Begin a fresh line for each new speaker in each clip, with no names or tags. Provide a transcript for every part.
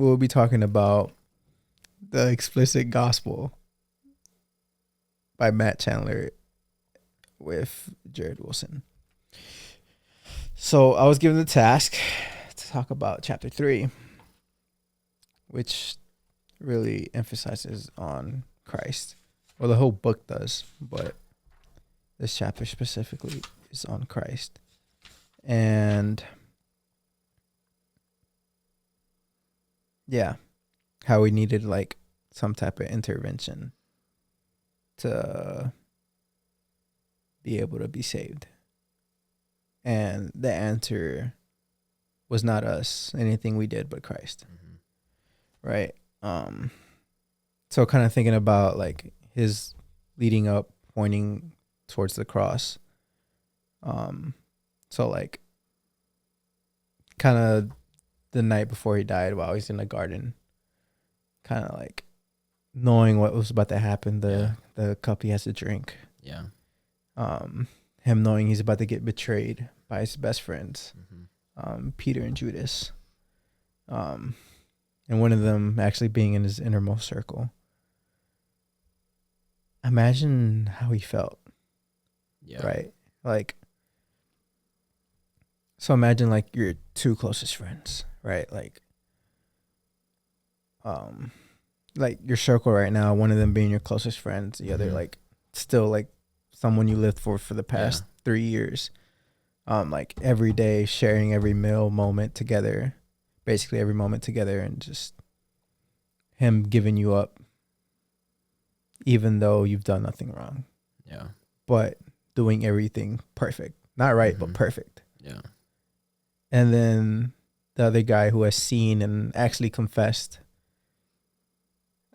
we'll be talking about The Explicit Gospel by Matt Chandler with Jared Wilson. So I was given the task to talk about chapter 3, which really emphasizes on Christ. Well, the whole book does, but this chapter specifically is on Christ. And yeah, how we needed like some type of intervention to be able to be saved. And the answer was not us, anything we did, but Christ. Mm-hmm. Right? So kind of thinking about like his leading up, pointing towards the cross. So like kind of the night before he died while he's in the garden, kind of like knowing what was about to happen, the cup he has to drink.
Yeah.
Him knowing he's about to get betrayed by his best friends, Peter and Judas. And one of them actually being in his innermost circle. Imagine how he felt.
Yeah.
Right? Like, so imagine like your two closest friends, right? Like your circle right now, one of them being your closest friends, the other like still like someone you lived for the past 3 years. Like every day sharing every meal moment together, basically every moment together, and just him giving you up even though you've done nothing wrong.
Yeah.
But doing everything perfect. Not right, but perfect.
Yeah.
And then the other guy who has seen and actually confessed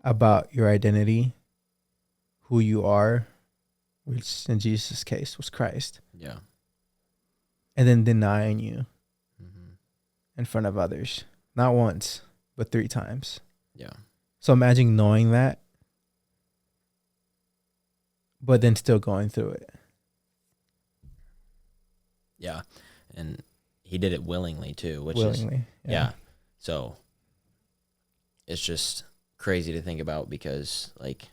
about your identity, who you are, which in Jesus' case was Christ.
Yeah.
And then denying you in front of others. Not once, but 3 times.
Yeah.
So imagine knowing that, but then still going through it.
Yeah. And he did it willingly too, which
willingly,
is, yeah. So it's just crazy to think about because like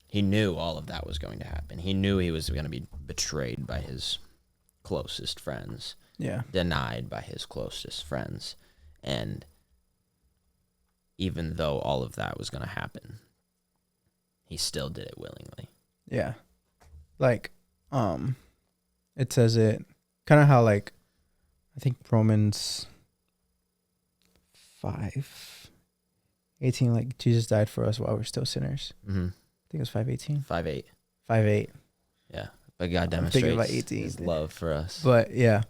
he knew all of that was going to happen. He knew he was going to be betrayed by his closest friends.
Yeah.
Denied by his closest friends. And even though all of that was going to happen, he still did it willingly.
Yeah. Like, it says it kind of how like, I think Romans 5:18, like Jesus died for us while we're still sinners. I think it was 5:18.
5:8.
5:8.
Yeah. But God demonstrates
about 18.
his love for us.
But yeah.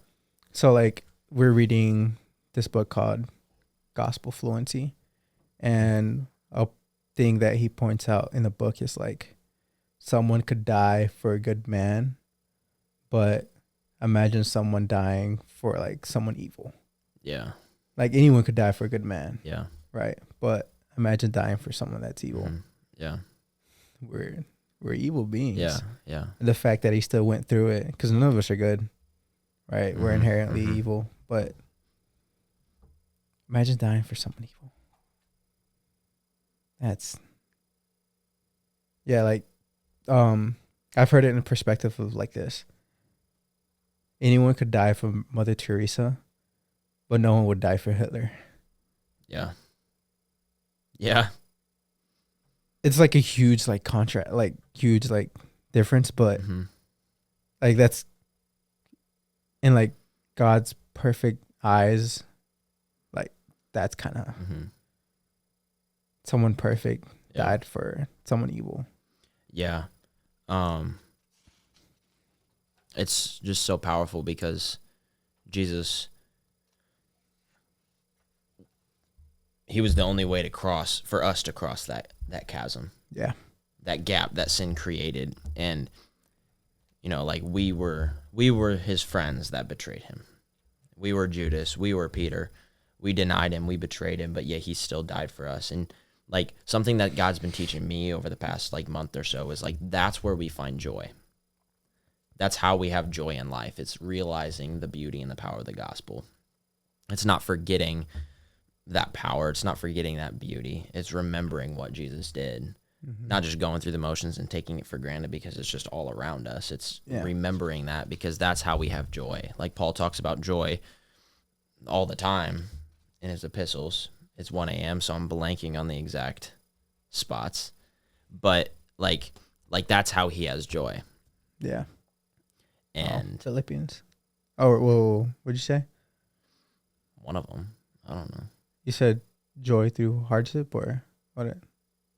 So like we're reading this book called Gospel Fluency. And a thing that he points out in the book is like someone could die for a good man, but imagine someone dying for like someone evil.
Yeah.
Like anyone could die for a good man.
Yeah.
Right. But imagine dying for someone that's evil.
Yeah.
We're evil beings.
Yeah. Yeah.
The fact that he still went through it, because none of us are good. Right. We're inherently evil, but imagine dying for someone evil. That's, yeah, like, I've heard it in a perspective of like this. Anyone could die for Mother Teresa, but no one would die for Hitler.
Yeah. Yeah.
It's like a huge like contrast, like huge like difference, but like that's in like God's perfect eyes, like that's kind of someone perfect died for someone evil.
Yeah. It's just so powerful because Jesus, he was the only way for us to cross that chasm.
Yeah.
That gap that sin created. And, you know, like we were his friends that betrayed him. We were Judas. We were Peter. We denied him. We betrayed him, but yet he still died for us. And like something that God's been teaching me over the past like month or so is like, that's where we find joy. That's how we have joy in life. It's realizing the beauty and the power of the gospel. It's not forgetting that power. It's not forgetting that beauty. It's remembering what Jesus did. Not just going through the motions and taking it for granted because it's just all around us. It's remembering that, because that's how we have joy. Like Paul talks about joy all the time in his epistles. It's 1 a.m., so I'm blanking on the exact spots. But like that's how he has joy.
Yeah.
And
Philippians. Oh, whoa. What'd you say?
one of them, I don't know.
You said joy through hardship, or what?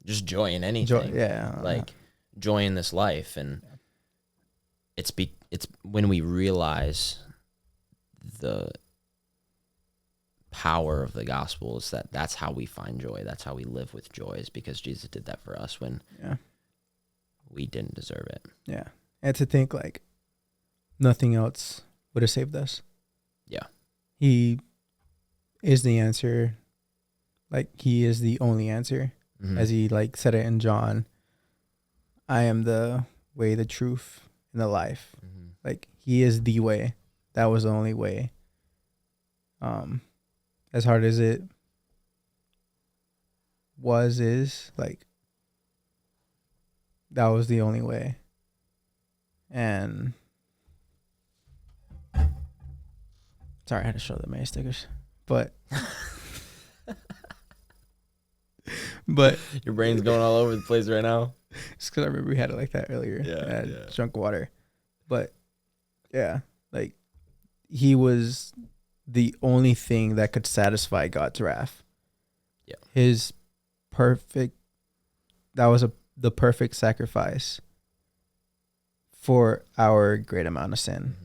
Just joy in anything.
Joy, yeah.
Like joy in this life. And it's when we realize the power of the gospel, is that's how we find joy. That's how we live with joy, is because Jesus did that for us when we didn't deserve it.
Yeah. And to think like nothing else would have saved us.
Yeah.
He is the answer. Like, he is the only answer. As he like said it in John, I am the way, the truth, and the life. Like, he is the way. That was the only way. As hard as it is, like, that was the only way. And sorry, I had to show the May stickers, but
your brain's going all over the place right now.
It's because I remember we had it like that earlier.
Yeah.
Drunk water. But yeah, like, he was the only thing that could satisfy God's wrath.
Yeah.
That was the perfect sacrifice for our great amount of sin.